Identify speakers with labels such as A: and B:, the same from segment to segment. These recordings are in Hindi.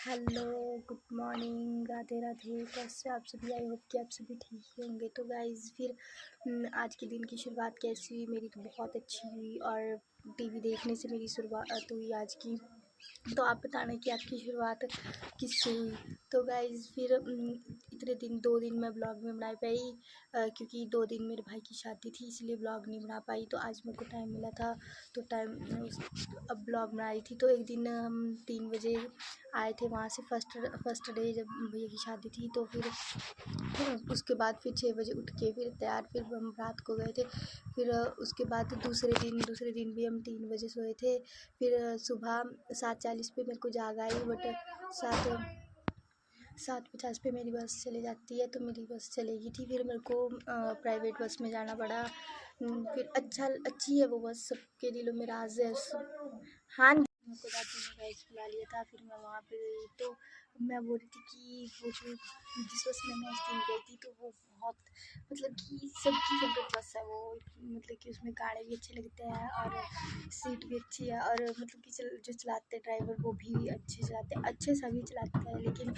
A: Hello, good morning, Radhe Radhe. कैसे आप सभी? आई होप कि आप सभी ठीक ही होंगे। तो गाइज़ फिर आज के दिन की शुरुआत कैसी हुई? मेरी तो बहुत अच्छी हुई और टीवी देखने से मेरी शुरुआत हुई आज की। तो आप बताना कि आपकी शुरुआत किससे हुई? तो गाइज़ फिर इतने दिन 2 दिन मैं ब्लॉग नहीं बना पाई क्योंकि 2 दिन मेरे भाई की शादी थी, इसलिए ब्लॉग नहीं बना पाई। तो आज मेरे को टाइम मिला था तो अब ब्लॉग बना रही थी। तो एक दिन हम 3 बजे आए थे वहाँ से, फर्स्ट डे जब भैया की शादी थी। तो फिर उसके बाद फिर 6 बजे उठ के फिर तैयार, फिर हम रात को गए थे। फिर उसके बाद दूसरे दिन भी हम 3 बजे सोए थे। फिर सुबह 7:40 पे मेरे को जाग आई, बट 7:50 पे मेरी बस चली जाती है, तो मेरी बस चलेगी थी। फिर मेरे को प्राइवेट बस में जाना पड़ा। फिर अच्छी है वो बस, सबके दिलों में राज है। हाँ, मेरे को दादी ने गाइस बुला लिया था। फिर मैं वहाँ पे गई तो मैं बोल रही थी कि वो जो जिस बस में मैं उस दिन गई थी, तो वो बहुत मतलब कि सबकी फेवरेट बस है वो। मतलब कि उसमें गाने भी अच्छे लगते हैं और सीट भी अच्छी है, और मतलब कि जो चलाते हैं ड्राइवर वो भी अच्छे चलाते हैं, अच्छे सभी चलाते हैं। लेकिन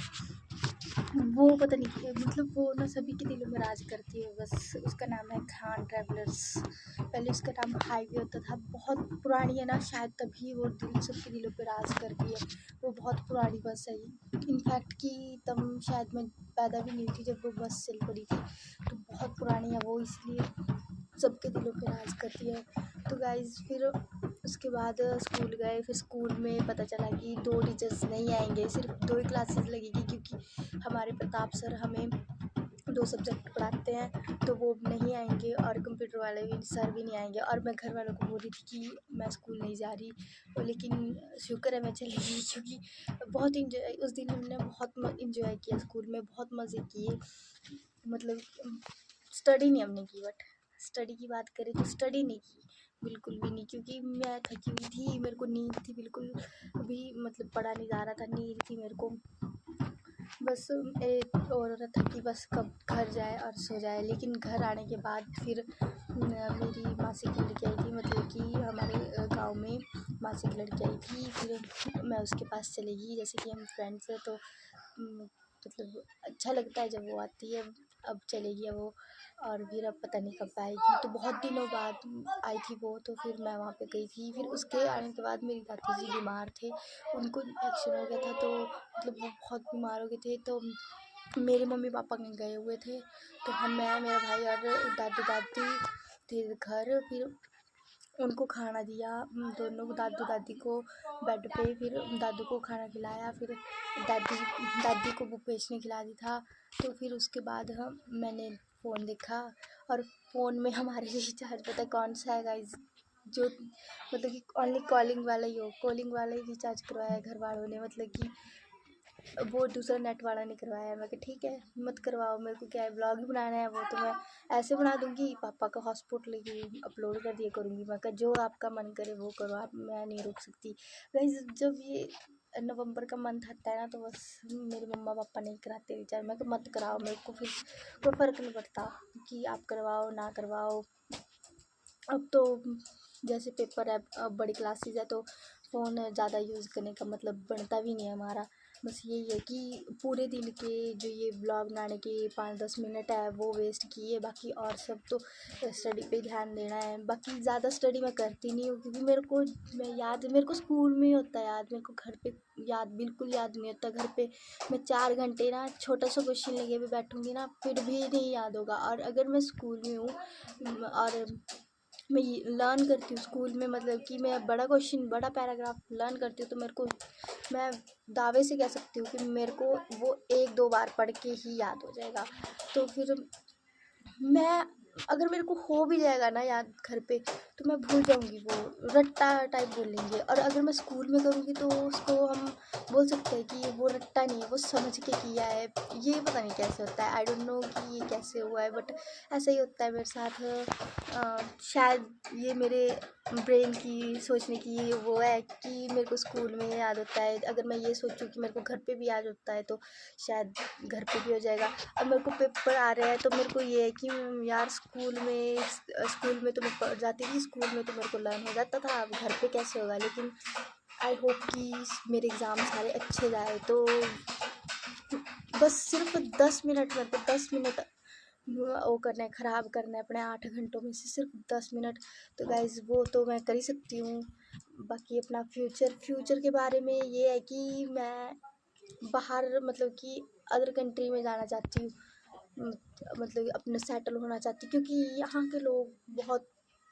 A: वो पता नहीं मतलब वो ना सभी के दिलों में राज करती है बस। उसका नाम है खान ट्रैवलर्स। पहले उसका नाम हाईवे होता था, बहुत पुरानी है ना, शायद तभी वो सबके दिलों पे राज करती है। वो बहुत पुरानी बस है। इनफैक्ट कि तब शायद मैं पैदा भी नहीं हुई थी जब वो बस चल पड़ी थी। तो बहुत पुरानी है वो, इसलिए सबके दिलों पे राज करती है। तो गाइज़ फिर उसके बाद स्कूल गए। फिर स्कूल में पता चला कि 2 टीचर्स नहीं आएंगे, सिर्फ 2 ही क्लासेस लगेगी, क्योंकि हमारे प्रताप सर हमें 2 सब्जेक्ट पढ़ाते हैं, तो वो नहीं आएंगे और कंप्यूटर वाले भी सर भी नहीं आएंगे। और मैं घर वालों को बोल रही थी कि मैं स्कूल नहीं जा रही, लेकिन शुक्र है मैं चली गई, क्योंकि बहुत इंजॉय उस दिन हमने बहुत इंजॉय किया स्कूल में, बहुत मज़े किए। मतलब स्टडी नहीं हमने की, बट स्टडी की बात करें तो स्टडी नहीं की, बिल्कुल भी नहीं, क्योंकि मैं थकी हुई थी, मेरे को नींद थी बिल्कुल भी। मतलब पढ़ा नहीं जा रहा था, नींद थी मेरे को। बस एक और था कि बस कब घर जाए और सो जाए। लेकिन घर आने के बाद फिर मेरी मासी की लड़की आई थी, मतलब कि हमारे गांव में मासी की लड़की आई थी। फिर मैं उसके पास चली गई, जैसे कि हम फ्रेंड्स हैं तो मतलब अच्छा लगता है जब वो आती है। अब चलेगी वो, और फिर अब पता नहीं कब आएगी। तो बहुत दिनों बाद आई थी वो, तो फिर मैं वहाँ पे गई थी। फिर उसके आने के बाद मेरी दादी जी बीमार थे, उनको इन्फेक्शन हो गया था, तो मतलब वो बहुत बीमार हो गए थे। तो मेरे मम्मी पापा कहीं गए हुए थे, तो मैं मेरा भाई और दादी दादी थे घर। फिर उनको खाना दिया, दोनों दादू दादी को बेड पे। फिर दादू को खाना खिलाया, फिर दादी को भूपेश ने खिला दिया था। तो फिर उसके बाद मैंने फ़ोन देखा, और फ़ोन में हमारे रिचार्ज पता है कौन सा है गाइस, जो मतलब कि ओनली कॉलिंग वाला ही हो, कॉलिंग वाला ही रिचार्ज करवाया है घर वालों ने। मतलब कि वो दूसरा नेट वाला नहीं करवाया है। मैं कहा ठीक है, मत करवाओ, मेरे को क्या है, ब्लॉग ही बनाना है, वो तो मैं ऐसे बना दूँगी, पापा का हॉटस्पॉट लेके अपलोड कर दिया करूँगी। मैं कहा जो आपका मन करे वो करो आप, मैं नहीं रोक सकती। गाइस जब ये नवंबर का मंथ आता है ना, तो बस मेरे मम्मा पापा नहीं कराते रिचार्ज। मैं कहा मत कराओ, मेरे को फिर कोई फ़र्क नहीं पड़ता कि आप करवाओ ना करवाओ। अब तो जैसे पेपर है, अब बड़ी क्लासेस है, तो फ़ोन ज़्यादा यूज़ करने का मतलब बनता भी नहीं है हमारा। बस यही है कि पूरे दिन के जो ये ब्लॉग बनाने के 5-10 मिनट है वो वेस्ट किए, बाकी और सब तो स्टडी पे ध्यान देना है। बाकी ज़्यादा स्टडी मैं करती नहीं हूँ, क्योंकि मेरे को स्कूल में ही होता है याद, मेरे को घर पे याद बिल्कुल याद नहीं होता। घर पे मैं 4 घंटे ना छोटा सा क्वेश्चन लेके भी बैठूँगी ना, फिर भी नहीं याद होगा। और अगर मैं स्कूल में हूँ और मैं लर्न करती हूँ स्कूल में, मतलब कि मैं बड़ा क्वेश्चन बड़ा पैराग्राफ लर्न करती हूँ, तो मेरे को मैं दावे से कह सकती हूँ कि मेरे को वो 1-2 बार पढ़ के ही याद हो जाएगा। तो फिर मैं अगर मेरे को हो भी जाएगा ना याद घर पे, तो मैं भूल जाऊँगी, वो रट्टा टाइप बोलेंगे। और अगर मैं स्कूल में करूँगी तो उसको हम बोल सकते हैं कि वो रट्टा नहीं है, वो समझ के किया है। ये पता नहीं कैसे होता है, आई डोंट नो कि ये कैसे हुआ है, बट ऐसा ही होता है मेरे साथ। शायद ये मेरे ब्रेन की सोचने की वो है कि मेरे को स्कूल में याद होता है। अगर मैं ये सोचूं कि मेरे को घर पे भी याद होता है, तो शायद घर पे भी हो जाएगा। अब मेरे को पेपर आ रहे हैं, तो मेरे को ये है कि यार स्कूल में तो मैं पढ़ जाती थी, स्कूल में तो मेरे को लर्न हो जाता था, अब घर पे कैसे होगा। लेकिन आई होप कि मेरे एग्ज़ाम सारे अच्छे जाए। तो बस सिर्फ 10 मिनट, मेरे को 10 मिनट वो करना है, ख़राब करना है अपने 8 घंटों में से सिर्फ 10 मिनट। तो गाइज़ वो तो मैं कर ही सकती हूँ। बाकी अपना फ्यूचर के बारे में ये है कि मैं बाहर मतलब कि अदर कंट्री में जाना चाहती हूँ। मतलब अपने सेटल होना चाहती हूँ, क्योंकि यहाँ के लोग बहुत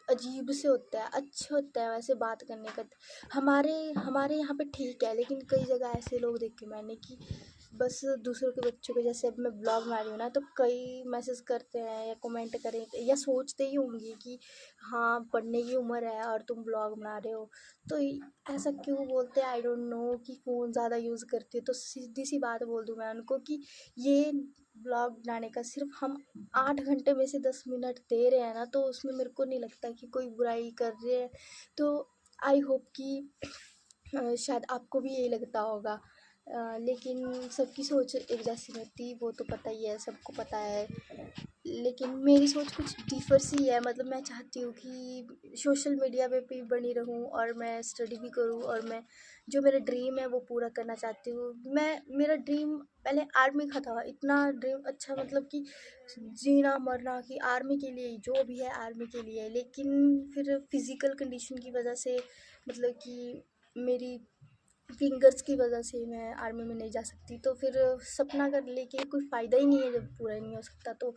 A: अजीब से होते हैं, अच्छे होते हैं वैसे बात करने का। हमारे हमारे यहाँ पे ठीक है, लेकिन कई जगह ऐसे लोग देखे मैंने कि बस दूसरों के बच्चों को, जैसे अब मैं ब्लॉग बना रही हूँ ना, तो कई मैसेज करते हैं या कमेंट करें या सोचते ही होंगे कि हाँ पढ़ने की उम्र है और तुम ब्लॉग बना रहे हो। तो ऐसा क्यों बोलते हैं, आई डोंट नो, कि फ़ोन ज़्यादा यूज़ करती हो। तो सीधी सी बात बोल दूँ मैं उनको कि ये ब्लॉग बनाने का सिर्फ हम 8 घंटे में से 10 मिनट दे रहे हैं ना, तो उसमें मेरे को नहीं लगता कि कोई बुराई कर रहे हैं। तो आई होप कि शायद आपको भी यही लगता होगा। लेकिन सबकी सोच एक जैसी रहती, वो तो पता ही है, सबको पता है। लेकिन मेरी सोच कुछ डिफ़र सी है। मतलब मैं चाहती हूँ कि सोशल मीडिया पे भी बनी रहूँ और मैं स्टडी भी करूँ, और मैं जो मेरा ड्रीम है वो पूरा करना चाहती हूँ। मेरा ड्रीम पहले आर्मी का था, इतना ड्रीम अच्छा, मतलब कि जीना मरना कि आर्मी के लिए ही, जो भी है आर्मी के लिए। लेकिन फिर फिज़िकल कंडीशन की वजह से, मतलब कि मेरी फिंगर्स की वजह से मैं आर्मी में नहीं जा सकती। तो फिर सपना कर लेके कोई फ़ायदा ही नहीं है जब पूरा ही नहीं हो सकता। तो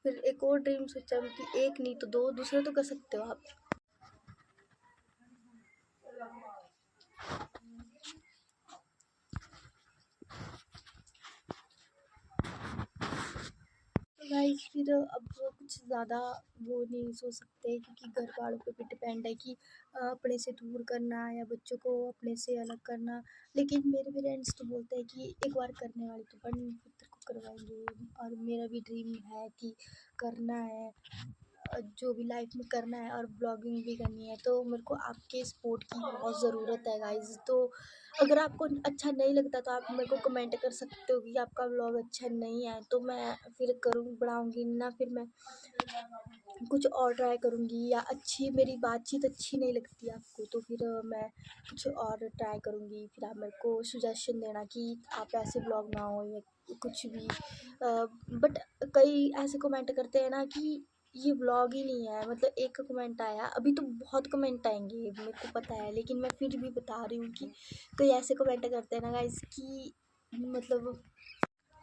A: फिर एक और ड्रीम सोचा कि एक नहीं तो दो, दूसरे तो कर सकते हो आप। तो गाइस फिर अब वो कुछ ज़्यादा वो नहीं सोच सकते, क्योंकि घर वालों पे भी डिपेंड है कि अपने से दूर करना या बच्चों को अपने से अलग करना। लेकिन मेरे पेरेंट्स तो बोलते हैं कि एक बार करने वाली तो बन, फिर तेरे को करवाएंगे। और मेरा भी ड्रीम है कि करना है, जो भी लाइफ में करना है, और ब्लॉगिंग भी करनी है। तो मेरे को आपके सपोर्ट की बहुत ज़रूरत है गाइज़। तो अगर आपको अच्छा नहीं लगता तो आप मेरे को कमेंट कर सकते हो कि आपका ब्लॉग अच्छा नहीं है, तो मैं फिर बढ़ाऊँगी ना, फिर मैं कुछ और ट्राई करूँगी। या अच्छी मेरी बातचीत अच्छी नहीं लगती आपको, तो फिर मैं कुछ और ट्राई करूँगी। फिर आप मेरे को सजेशन देना कि आप ऐसे ब्लॉग बनाओ या कुछ भी। बट कई ऐसे कमेंट करते हैं ना कि ये व्लॉग ही नहीं है। मतलब एक कमेंट आया, अभी तो बहुत कमेंट आएंगे मेरे को पता है, लेकिन मैं फिर भी बता रही हूँ कि कई ऐसे कमेंट करते हैं ना गाइस कि मतलब,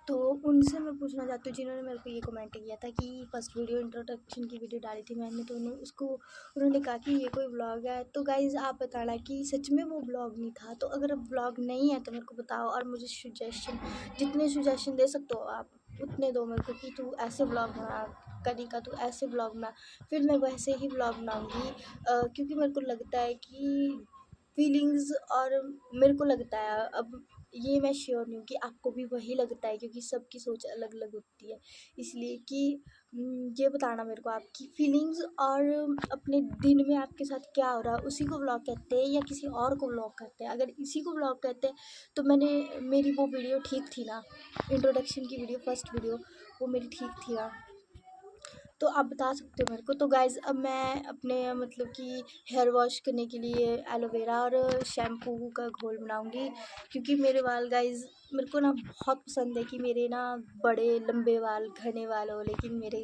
A: तो उनसे मैं पूछना चाहती हूँ जिन्होंने मेरे को ये कमेंट किया था कि फर्स्ट वीडियो इंट्रोडक्शन की वीडियो डाली थी मैंने, तो उन्होंने कहा कि ये कोई व्लॉग है। तो गाइज़ आप बताना कि सच में वो व्लॉग नहीं था। तो अगर व्लॉग नहीं है तो मेरे को बताओ, और मुझे सजेशन, जितने सजेशन दे सकते हो आप उतने दो मेरे को, कि तू ऐसे व्लॉग बना, कनिका तू ऐसे व्लॉग बना। फिर मैं वैसे ही व्लॉग बनाऊँगी, क्योंकि मेरे को लगता है कि फीलिंग्स, और मेरे को लगता है, अब ये मैं श्योर नहीं हूँ कि आपको भी वही लगता है, क्योंकि सबकी सोच अलग अलग होती है। इसलिए कि ये बताना मेरे को आपकी फीलिंग्स, और अपने दिन में आपके साथ क्या हो रहा है उसी को व्लॉग कहते हैं या किसी और को व्लॉग कहते हैं। अगर इसी को व्लॉग कहते हैं तो मेरी वो वीडियो ठीक थी ना, इंट्रोडक्शन की वीडियो, फर्स्ट वीडियो, वो मेरी ठीक थी ना। तो आप बता सकते हो मेरे को। तो गाइज़ अब मैं अपने मतलब कि हेयर वॉश करने के लिए एलोवेरा और शैम्पू का घोल बनाऊँगी, क्योंकि मेरे बाल गाइज़, मेरे को ना बहुत पसंद है कि मेरे ना बड़े लंबे बाल, घने बाल हो, लेकिन मेरे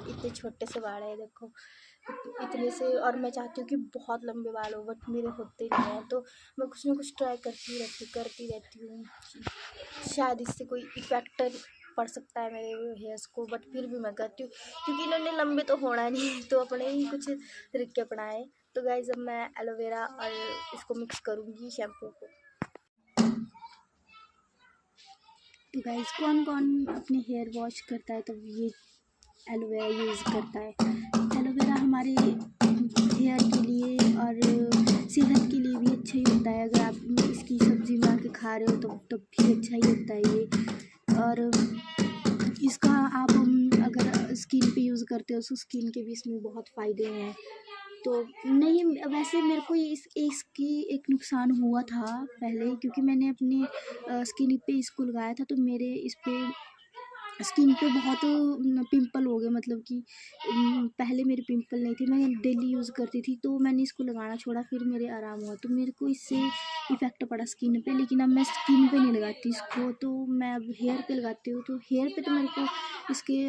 A: इतने छोटे से बाल हैं देखो, इतने से। और मैं चाहती हूँ कि बहुत लंबे बाल हो, बट मेरे होते नहीं हैं। तो मैं कुछ ना कुछ ट्राई करती रहती हूँ। शायद इससे कोई इफ़ेक्ट पड़ सकता है मेरे हेयर्स को, बट फिर भी मैं करती हूँ, क्योंकि इन्होंने लंबे तो होना नहीं है, तो अपने ही कुछ तरीके अपनाए। तो गाइज़ अब मैं एलोवेरा और इसको मिक्स करूँगी शैम्पू को। तो गाइज़ कौन कौन अपने हेयर वॉश करता है तो ये एलोवेरा यूज़ करता है। एलोवेरा हमारे हेयर के लिए और सेहत के लिए भी अच्छा ही होता है। अगर आप इसकी सब्ज़ी बना के खा रहे हो तो तब भी अच्छा ही होता है ये। और इसका आप अगर स्किन पे यूज़ करते हो तो स्किन के भी इसमें बहुत फ़ायदे हैं। तो नहीं, वैसे मेरे को इसकी एक नुकसान हुआ था पहले, क्योंकि मैंने अपने स्किन पे इसको लगाया था, तो मेरे इस पे स्किन पे बहुत पिंपल हो गए, मतलब कि पहले मेरे पिंपल नहीं थे, मैं डेली यूज़ करती थी, तो मैंने इसको लगाना छोड़ा, फिर मेरे आराम हुआ, तो मेरे को इससे इफ़ेक्ट पड़ा स्किन पे। लेकिन अब मैं स्किन पे नहीं लगाती इसको, तो मैं अब हेयर पे लगाती हूँ। तो हेयर पे तो मेरे को इसके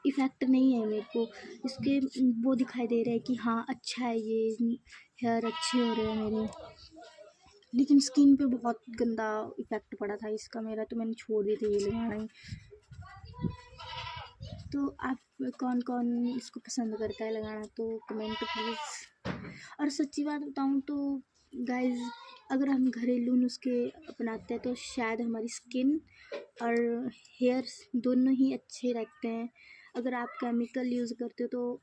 A: इफ़ेक्ट नहीं है, मेरे को इसके वो दिखाई दे रहा है कि हाँ अच्छा है, ये हेयर अच्छे हो रहे हैं मेरे। लेकिन स्किन पे बहुत गंदा इफ़ेक्ट पड़ा था इसका मेरा, तो मैंने छोड़ दिया था ये लगाना ही। तो आप कौन कौन इसको पसंद करता है लगाना, तो कमेंट प्लीज़। और सच्ची बात बताऊँ तो गाइज़, अगर हम घरेलू नुस्खे अपनाते हैं तो शायद हमारी स्किन और हेयर्स दोनों ही अच्छे रहते हैं। अगर आप केमिकल यूज़ करते हो तो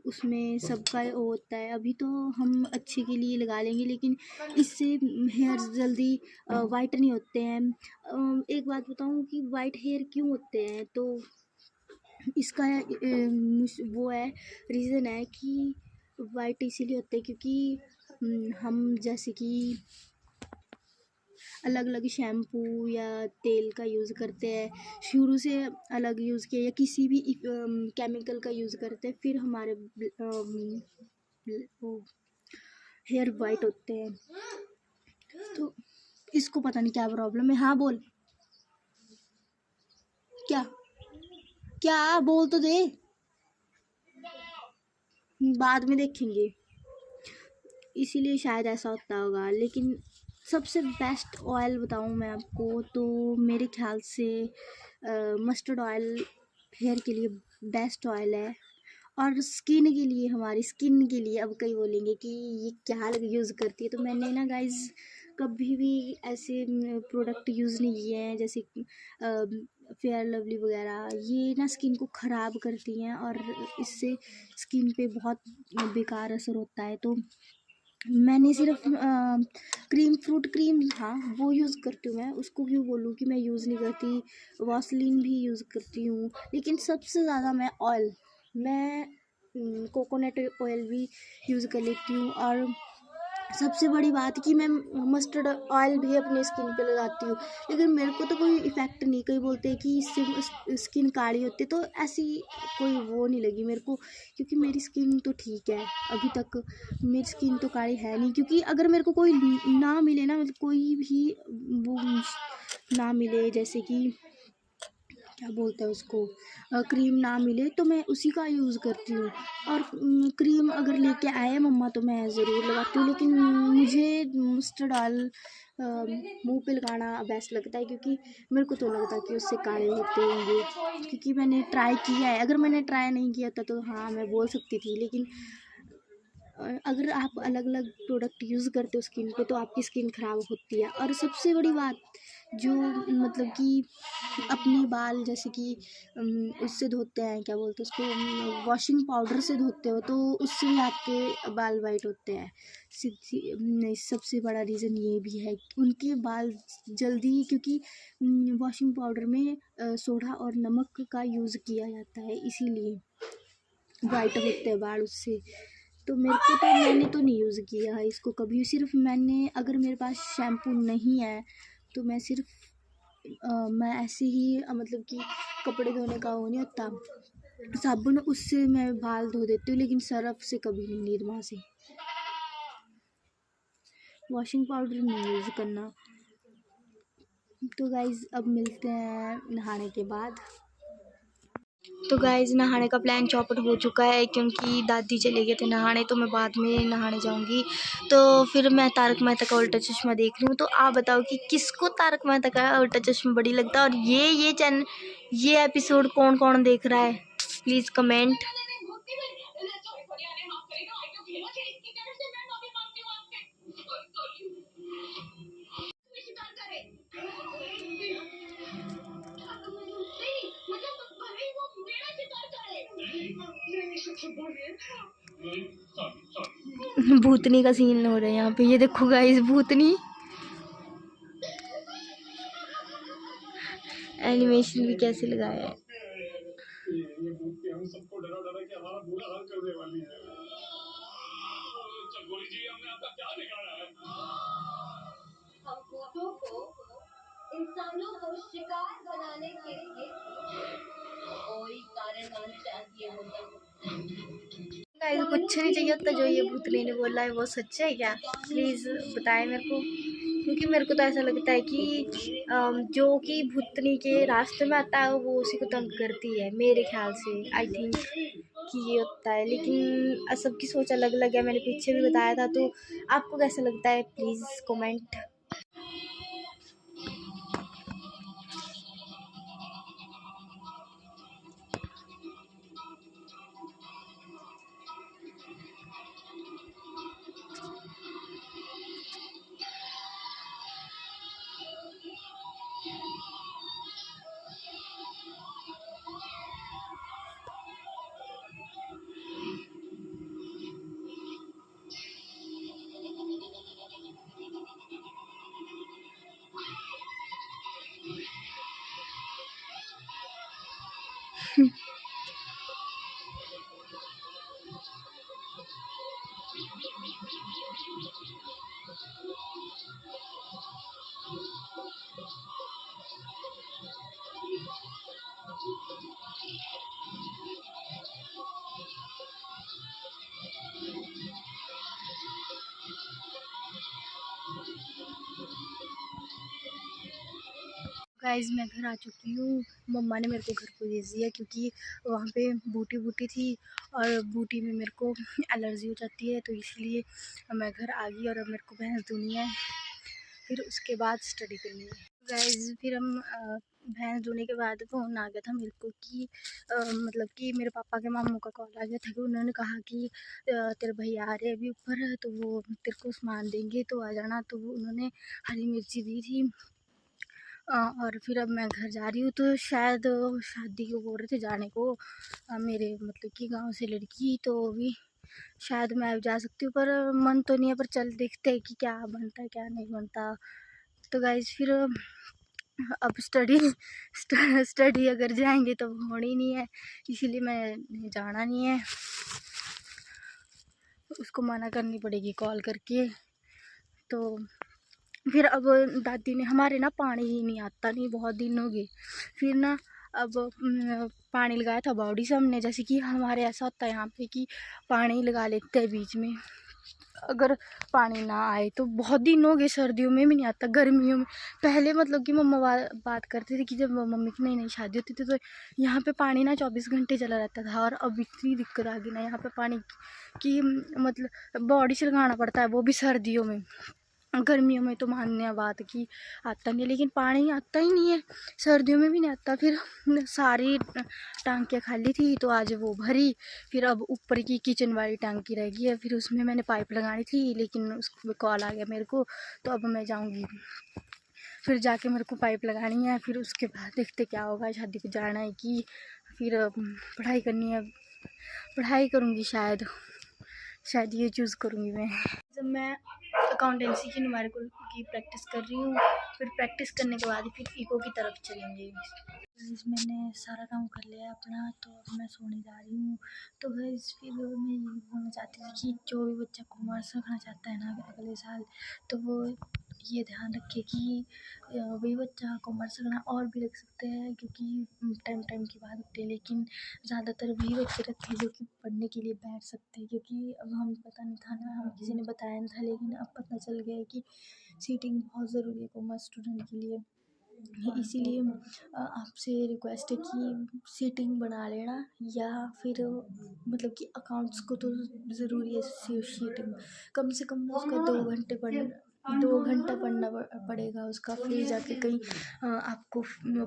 A: उसमें सबका वो होता है। अभी तो हम अच्छे के लिए लगा लेंगे, लेकिन इससे हेयर्स जल्दी वाइट नहीं होते हैं। एक बात बताऊँ कि वाइट हेयर क्यों होते हैं, तो इसका वो है, रीज़न है कि वाइट इसीलिए होते हैं क्योंकि हम जैसे कि अलग अलग शैम्पू या तेल का यूज़ करते हैं, शुरू से अलग यूज़ किया, या किसी भी केमिकल का यूज़ करते हैं, फिर हमारे वो हेयर वाइट होते हैं। तो इसको पता नहीं क्या प्रॉब्लम है। हाँ बोल, क्या क्या बोल तो दे, बाद में देखेंगे। इसीलिए शायद ऐसा होता होगा। लेकिन सबसे बेस्ट ऑयल बताऊँ मैं आपको, तो मेरे ख्याल से मस्टर्ड ऑयल हेयर के लिए बेस्ट ऑयल है। और स्किन के लिए, हमारी स्किन के लिए, अब कई बोलेंगे कि ये क्या यूज़ करती है, तो मैंने ना गाइज़ कभी भी ऐसे प्रोडक्ट यूज़ नहीं किए हैं, जैसे फेयर लवली वगैरह। ये ना स्किन को ख़राब करती हैं और इससे स्किन पे बहुत बेकार असर होता है। तो मैंने सिर्फ क्रीम, फ्रूट क्रीम, हाँ वो यूज़ करती हूँ मैं। उसको क्यों बोलूँ कि मैं यूज़ नहीं करती, वॉसलीन भी यूज़ करती हूँ। लेकिन सबसे ज़्यादा मैं कोकोनट ऑयल भी यूज़ कर लेती हूँ। और सबसे बड़ी बात कि मैं मस्टर्ड ऑयल भी अपने स्किन पे लगाती हूँ, लेकिन मेरे को तो कोई इफ़ेक्ट नहीं। कई बोलते हैं कि इससे स्किन काली होती है, तो ऐसी कोई वो नहीं लगी मेरे को, क्योंकि मेरी स्किन तो ठीक है अभी तक। मेरी स्किन तो काली है नहीं, क्योंकि अगर मेरे को कोई ना मिले ना, मतलब कोई भी वो ना मिले, जैसे कि क्या बोलते हैं उसको, क्रीम ना मिले, तो मैं उसी का यूज़ करती हूँ। और क्रीम अगर लेके आए मम्मा तो मैं ज़रूर लगाती हूँ, लेकिन मुझे मस्टर्ड ऑयल मुँह पे लगाना बेस्ट लगता है, क्योंकि मेरे को तो लगता है कि उससे काले होते होंगे, क्योंकि मैंने ट्राई किया है। अगर मैंने ट्राई नहीं किया था तो हाँ मैं बोल सकती थी, लेकिन अगर आप अलग अलग प्रोडक्ट यूज़ करते हो स्किन पे तो आपकी स्किन ख़राब होती है। और सबसे बड़ी बात जो, मतलब कि अपने बाल जैसे कि उससे धोते हैं, क्या बोलते हैं उसको, वॉशिंग पाउडर से धोते हो, तो उससे भी आपके बाल वाइट होते हैं। नहीं, सबसे बड़ा रीज़न ये भी है कि उनके बाल जल्दी, क्योंकि वॉशिंग पाउडर में सोडा और नमक का यूज़ किया जाता है, इसीलिए वाइट होते हैं बाल उससे। तो मेरे को तो, मैंने तो नहीं यूज़ किया है इसको कभी। सिर्फ मैंने, अगर मेरे पास शैम्पू नहीं है तो मैं सिर्फ मैं ऐसे ही मतलब कि कपड़े धोने का वो नहीं होता साबुन, उससे मैं बाल धो देती हूँ, लेकिन सरफ से कभी नहीं, निरमा से। वॉशिंग पाउडर नहीं यूज़ करना। तो गाइज़ अब मिलते हैं नहाने के बाद। तो गाइज़ नहाने का प्लान चौपट हो चुका है, क्योंकि दादी चले गए थे नहाने, तो मैं बाद में नहाने जाऊंगी। तो फिर मैं तारक मेहता का उल्टा चश्मा देख रही हूँ। तो आप बताओ कि किसको तारक मेहता का उल्टा चश्मा बड़ी लगता है, और ये चैनल, ये एपिसोड कौन कौन देख रहा है, प्लीज़ कमेंट। भूतनी का सीन हो रहा है यहाँ पे, ये देखो गाइस, भूतनी एनिमेशन भी कैसे लगाया है। ये भूत हम सबको डरा डरा के हमारा बुरा हाल करने वाली है। चकोरी जी, हमने आपका क्या बिगाड़ा है? हम भूतों को इंसानों को शिकार बनाने के लिए कोई कारण चाहिए होता। गाइस कुछ नहीं चाहिए होता, जो ये भूतनी ने बोला है वो सच है क्या? प्लीज़ बताएं मेरे को, क्योंकि मेरे को तो ऐसा लगता है कि जो कि भूतनी के रास्ते में आता है वो उसी को तंग करती है, मेरे ख्याल से आई थिंक कि ये होता है। लेकिन सबकी सोच अलग अलग है, मैंने पीछे भी बताया था। तो आपको कैसा लगता है प्लीज़ कमेंट। गाइस मैं घर आ चुकी हूँ। मम्मा ने मेरे को घर को भेज दिया क्योंकि वहाँ पे बूटी बूटी थी और बूटी में मेरे को एलर्जी हो जाती है, तो इसलिए मैं घर आ गई और अब मेरे को भैंस धोनी है, फिर उसके बाद स्टडी करनी है। गाइस फिर हम भैंस धोने के बाद फ़ोन आ गया था मेरे को कि मतलब कि मेरे पापा के मामू का कॉल आ गया था कि उन्होंने कहा कि तेरे भैया आ रहे हैं अभी ऊपर, तो वो तेरे को सामान देंगे तो आ जाना। तो वो उन्होंने हरी मिर्ची दी थी। और फिर अब मैं घर जा रही हूँ, तो शायद शादी को बोल रहे थे जाने को मेरे मतलब कि गांव से लड़की, तो भी शायद मैं जा सकती हूँ, पर मन तो नहीं है, पर चल देखते हैं कि क्या बनता है क्या नहीं बनता। तो गाइज फिर अब स्टडी अगर जाएंगे तो होनी नहीं है, इसीलिए मैं जाना नहीं है, उसको मना करनी पड़ेगी कॉल करके। तो फिर अब दादी ने हमारे ना पानी ही नहीं आता, नहीं बहुत दिन हो गए। फिर ना अब पानी लगाया था बॉडी से हमने, जैसे कि हमारे ऐसा होता है यहाँ पे कि पानी लगा लेते हैं बीच में, अगर पानी ना आए तो बहुत दिन हो गए। सर्दियों में भी नहीं आता, गर्मियों में पहले मतलब कि मम्मा बात करती थी कि जब मम्मी की नई नई शादी होती थी तो यहाँ पे पानी ना 24 घंटे चला रहता था। और अब इतनी दिक्कत आ गई ना यहाँ पे पानी की, मतलब बॉडी से लगाना पड़ता है, वो भी सर्दियों में। गर्मियों में तो मान्य बात की आता नहीं, लेकिन पानी आता ही नहीं है, सर्दियों में भी नहीं आता। फिर सारी टांकियाँ खाली थी तो आज वो भरी, फिर अब ऊपर की किचन वाली टांकी रह गई है, फिर उसमें मैंने पाइप लगानी थी, लेकिन उसमें कॉल आ गया मेरे को, तो अब मैं जाऊँगी फिर जाके मेरे को पाइप लगानी है। फिर उसके बाद देखते क्या होगा, शादी को जाना है कि फिर पढ़ाई करनी है, पढ़ाई करूँगी शायद ये चूज़ करूँगी मैं। जब मैं अकाउंटेंसी की न्यूमेरिकल की प्रैक्टिस कर रही हूँ, फिर प्रैक्टिस करने के बाद फिर इको की तरफ चलेंगे। गाइस मैंने सारा काम कर लिया है अपना, तो अब मैं सोने जा रही हूँ। तो गाइस फिर मैं ये बोलना चाहती थी कि जो भी बच्चा कॉमर्स रखना चाहता है ना अगले साल, तो वो ये ध्यान रखे कि वही बच्चा कॉमर्स रखना, और भी रख सकते हैं क्योंकि टाइम की बात होती है, लेकिन ज़्यादातर वही बच्चे रखते हैं जो कि पढ़ने के लिए बैठ सकते हैं। क्योंकि अब हमें पता नहीं था ना, हमें किसी ने बताया नहीं था, लेकिन अब पता चल गया है कि सीटिंग बहुत ज़रूरी है कॉमर्स स्टूडेंट के लिए। इसीलिए आपसे रिक्वेस्ट है कि सीटिंग बना लेना, या फिर मतलब कि अकाउंट्स को तो ज़रूरी है सीटिंग, कम से कम उसका 2 घंटा पढ़ना पड़ेगा उसका, फिर जाके कहीं आपको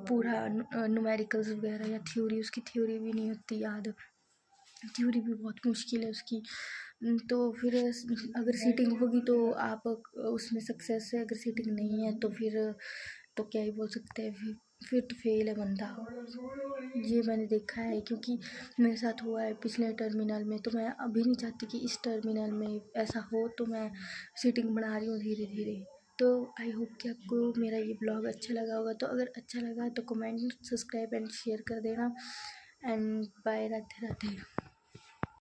A: पूरा न्यूमेरिकल्स वगैरह या थ्योरी, उसकी थ्योरी भी नहीं होती याद, थ्योरी भी बहुत मुश्किल है उसकी। तो फिर अगर सीटिंग होगी तो आप उसमें सक्सेस है, अगर सीटिंग नहीं है तो फिर तो क्या ही बोल सकते हैं, फिर तो फेल है बंदा। ये मैंने देखा है क्योंकि मेरे साथ हुआ है पिछले टर्मिनल में, तो मैं अभी नहीं चाहती कि इस टर्मिनल में ऐसा हो, तो मैं सीटिंग बना रही हूँ धीरे धीरे। तो आई होप कि आपको मेरा ये ब्लॉग अच्छा लगा होगा, तो अगर अच्छा लगा तो कमेंट, सब्सक्राइब एंड शेयर कर देना। And bye, Radhe Radhe.